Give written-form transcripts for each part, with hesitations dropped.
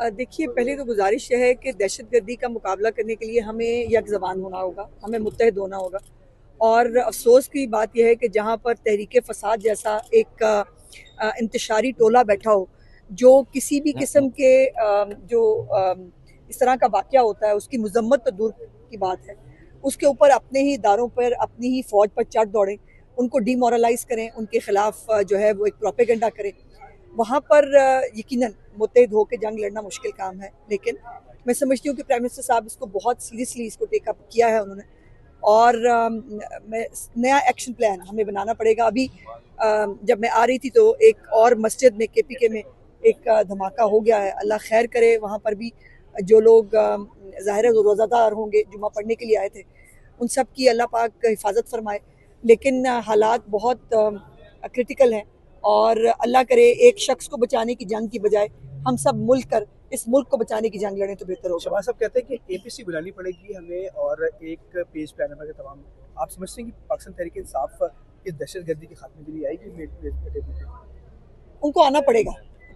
देखिए, पहले तो गुजारिश है कि दहशतगर्दी का मुकाबला करने के लिए हमें यक ज़बान होना होगा, हमें मुत्तहिद होना होगा। और अफसोस की बात यह है कि जहाँ पर तहरीक फ़साद जैसा एक इंतशारी टोला बैठा हो, जो किसी भी किस्म के इस तरह का वाक़या होता है उसकी मज़म्मत तो दूर की बात है, उसके ऊपर अपने ही इदारों पर अपनी ही फ़ौज पर चढ़ दौड़ें, उनको डीमोरलाइज़ करें, उनके ख़िलाफ़ जो है वो एक प्रोपेगेंडा करें। वहाँ पर यकीनन मुत्तहिद होकर जंग लड़ना मुश्किल काम है, लेकिन मैं समझती हूँ कि प्राइम मिनिस्टर साहब इसको बहुत सीरियसली इसको टेकअप किया है उन्होंने। और नया एक्शन प्लान हमें बनाना पड़ेगा। अभी जब मैं आ रही थी तो एक और मस्जिद में KPK में एक धमाका हो गया है। अल्लाह खैर करे, वहाँ पर भी जो लोग ज़ाहिर है रोज़ादार होंगे, जुमा पढ़ने के लिए आए थे, उन सब की अल्लाह पाक हिफाजत फरमाए। लेकिन हालात बहुत क्रिटिकल हैं और अल्लाह करे एक शख्स को बचाने की जंग की बजाय हम सब मिलकर इस मुल्क को बचाने की जंग लड़ें तो बेहतर होगा। शहबाज साहब कहते हैं कि APC बुलानी पड़ेगी हमें और एक पेज पे आने वाले तमाम। आप समझते हैं कि पाकिस्तान तहरीक इंसाफ इस दहशतगर्दी के खात्मे के लिए आएगी? उनको आना पड़ेगा,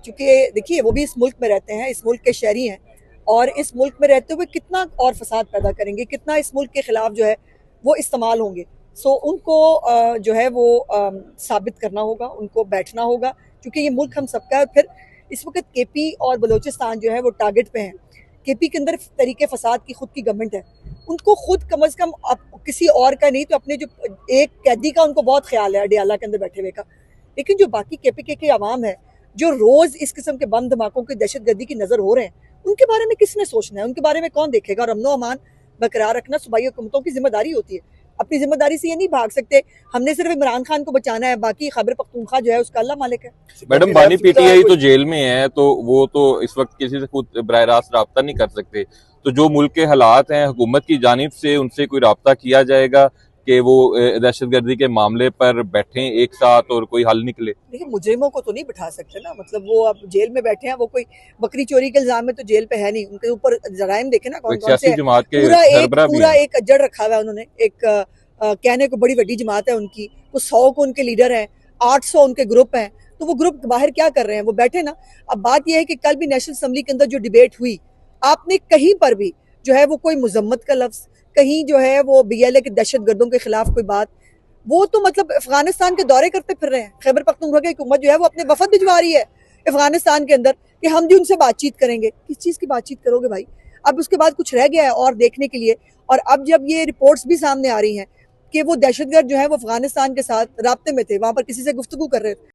क्योंकि देखिए वो भी इस मुल्क में रहते हैं, इस मुल्क के शहरी हैं, और इस मुल्क में रहते हुए कितना और फसाद पैदा करेंगे, कितना इस मुल्क के खिलाफ जो है वो इस्तेमाल होंगे। सो उनको जो है वो साबित करना होगा, उनको बैठना होगा, क्योंकि ये मुल्क हम सबका है। फिर इस वक्त KP और बलोचिस्तान जो है वो टारगेट पे हैं। KP के अंदर तरीके फसाद की खुद की गवर्नमेंट है, उनको खुद कम अज कम किसी और का नहीं तो अपने जो एक कैदी का उनको बहुत ख्याल है अडियाला के अंदर बैठे हुए का। लेकिन जो बाकी KPK की आवाम है, जो रोज इस किस्म के बम धमाकों की दहशतगर्दी की नजर हो रहे हैं, उनके बारे में किसने सोचना है? उनके बारे में कौन देखेगा? और अमनो अमान बरकरार रखना सूबाई हुकूमतों की जिम्मेदारी होती है। अपनी जिम्मेदारी से ये नहीं भाग सकते। हमने सिर्फ इमरान खान को बचाना है, बाकी खैबर पख्तूनख्वा जो है उसका अल्लाह मालिक है। मैडम, बानी PTI तो जेल में है, तो वो तो इस वक्त किसी से खुद बराह रास्त राब्ता नहीं कर सकते। तो जो मुल्क के हालात हैं, हुकूमत की जानिब से उनसे कोई राब्ता किया जाएगा कि वो दहशतगर्दी के मामले पर बैठें एक साथ और कोई हल निकले? देखिए, मुजरिमों को तो नहीं बिठा सकते ना, मतलब वो अब जेल में बैठे हैं, वो कोई बकरी चोरी के इल्जाम में तो जेल पे है नहीं। उनके ऊपर जराइम देखे ना कौन कौन से है। जमात के पूरा एक अज्जड़ रखा हुआ है उन्होंने। एक कहने को बड़ी बड़ी जमात है उनकी, वो 100 को उनके लीडर हैं, 800 उनके ग्रुप हैं। तो वो ग्रुप बाहर क्या कर रहे हैं? वो बैठे ना। अब बात यह है कि कल भी नेशनल असम्बली के अंदर जो डिबेट हुई, आपने कहीं पर भी जो है वो कोई मुजम्मत का लफ्ज, कहीं जो है वो BLA के दहशतगर्दों के खिलाफ कोई बात, वो तो मतलब अफगानिस्तान के दौरे करते फिर रहे हैं। खैबर पख्तूनख्वा की हुकूमत जो है वो अपने वफद भिजवा रही है अफगानिस्तान के अंदर कि हम भी उनसे बातचीत करेंगे। किस चीज की बातचीत करोगे भाई? अब उसके बाद कुछ रह गया है और देखने के लिए? और अब जब ये रिपोर्ट्स भी सामने आ रही हैं कि वो दहशतगर्द जो है वो अफगानिस्तान के साथ राब्ते में थे, वहां पर किसी से गुफ्तगू कर रहे थे,